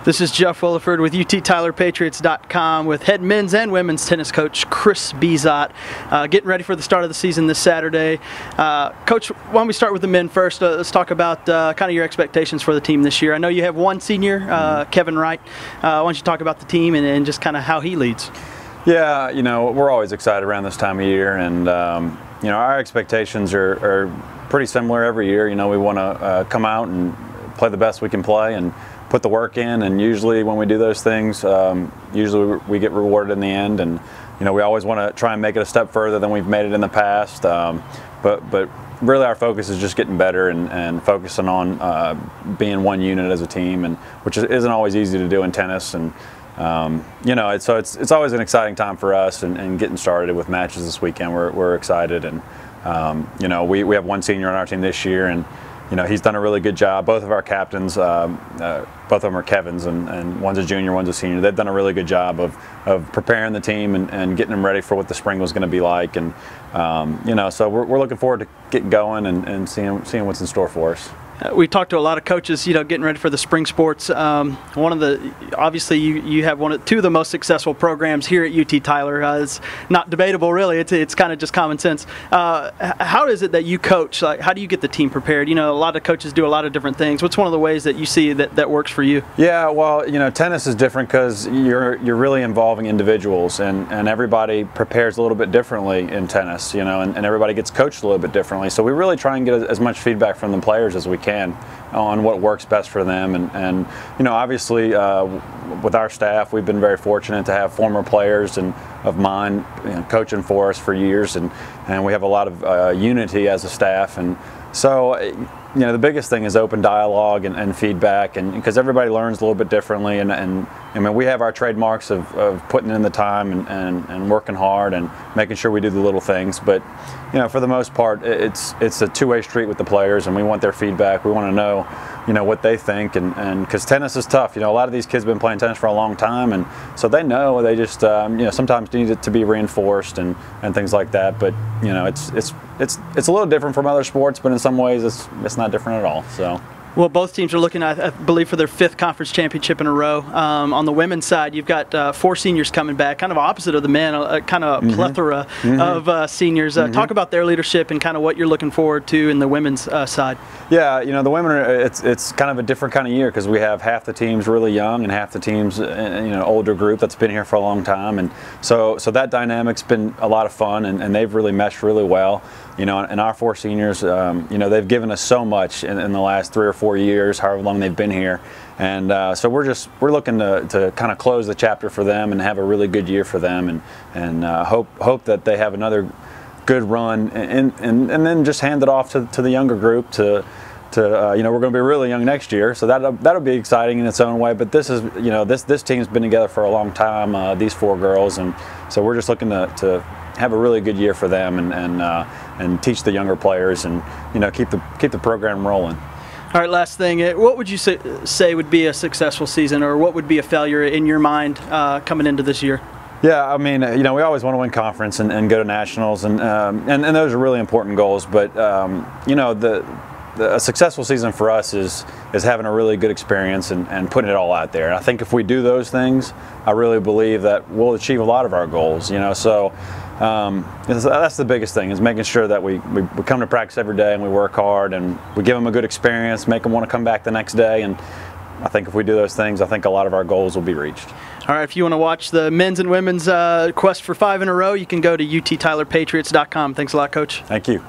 This is Jeff Williford with UTTylerPatriots.com with head men's and women's tennis coach Chris Bizot, getting ready for the start of the season this Saturday. Coach, why don't we start with the men first? Let's talk about kind of your expectations for the team this year. I know you have one senior, Kevin Wright. Why don't you talk about the team and just kind of how he leads? Yeah, we're always excited around this time of year, and our expectations are pretty similar every year. We want to come out and play the best we can play and put the work in, and usually when we do those things, usually we get rewarded in the end. And we always want to try and make it a step further than we've made it in the past. But really, our focus is just getting better and focusing on being one unit as a team, and which isn't always easy to do in tennis. And it's always an exciting time for us, and getting started with matches this weekend. We're excited, and we have one senior on our team this year, and he's done a really good job. Both of our captains, both of them are Kevins, and one's a junior, one's a senior. They've done a really good job of preparing the team and getting them ready for what the spring was going to be like. And so we're looking forward to getting going and seeing what's in store for us. We talked to a lot of coaches, getting ready for the spring sports. Obviously you have two of the most successful programs here at UT Tyler. It's not debatable, really. It's kind of just common sense. How is it that you coach? Like, how do you get the team prepared? A lot of coaches do a lot of different things. What's one of the ways that you see that works for you? Yeah, well, tennis is different because you're really involving individuals, and everybody prepares a little bit differently in tennis, and everybody gets coached a little bit differently. So we really try and get as much feedback from the players as we can on what works best for them. And obviously with our staff, we've been very fortunate to have former players of mine coaching for us for years, and we have a lot of unity as a staff. And so the biggest thing is open dialogue and feedback, and because everybody learns a little bit differently, and I mean, we have our trademarks of putting in the time and working hard and making sure we do the little things. But for the most part, it's a two-way street with the players, and we want their feedback. We want to know what they think, and because tennis is tough. A lot of these kids have been playing tennis for a long time, and so they know. They just sometimes need it to be reinforced and things like that. But it's a little different from other sports, but in some ways it's not different at all. So. Well, both teams are looking, I believe, for their 5th conference championship in a row. On the women's side, you've got 4 seniors coming back, kind of opposite of the men, kind of a plethora of seniors. Talk about their leadership and kind of what you're looking forward to in the women's side. Yeah, the women it's kind of a different kind of year because we have half the team's really young and half the team's older group that's been here for a long time, and so that dynamic's been a lot of fun, and they've really meshed really well. And our 4 seniors, they've given us so much in the last 3 or 4 years, however long they've been here, and so we're looking to kind of close the chapter for them and have a really good year for them, and hope that they have another good run, and then just hand it off to the younger group to we're going to be really young next year, so that'll be exciting in its own way. But this is this team's been together for a long time, these 4 girls, and so we're just looking to have a really good year for them and teach the younger players and keep the program rolling. All right, last thing, what would you say would be a successful season, or what would be a failure in your mind coming into this year? Yeah, I mean, we always want to win conference and go to nationals, and those are really important goals. But a successful season for us is having a really good experience and putting it all out there. And I think if we do those things, I really believe that we'll achieve a lot of our goals. So that's the biggest thing, is making sure that we come to practice every day and we work hard and we give them a good experience, make them want to come back the next day. And I think if we do those things, I think a lot of our goals will be reached. All right, if you want to watch the men's and women's quest for 5 in a row, you can go to UTTylerPatriots.com. Thanks a lot, Coach. Thank you.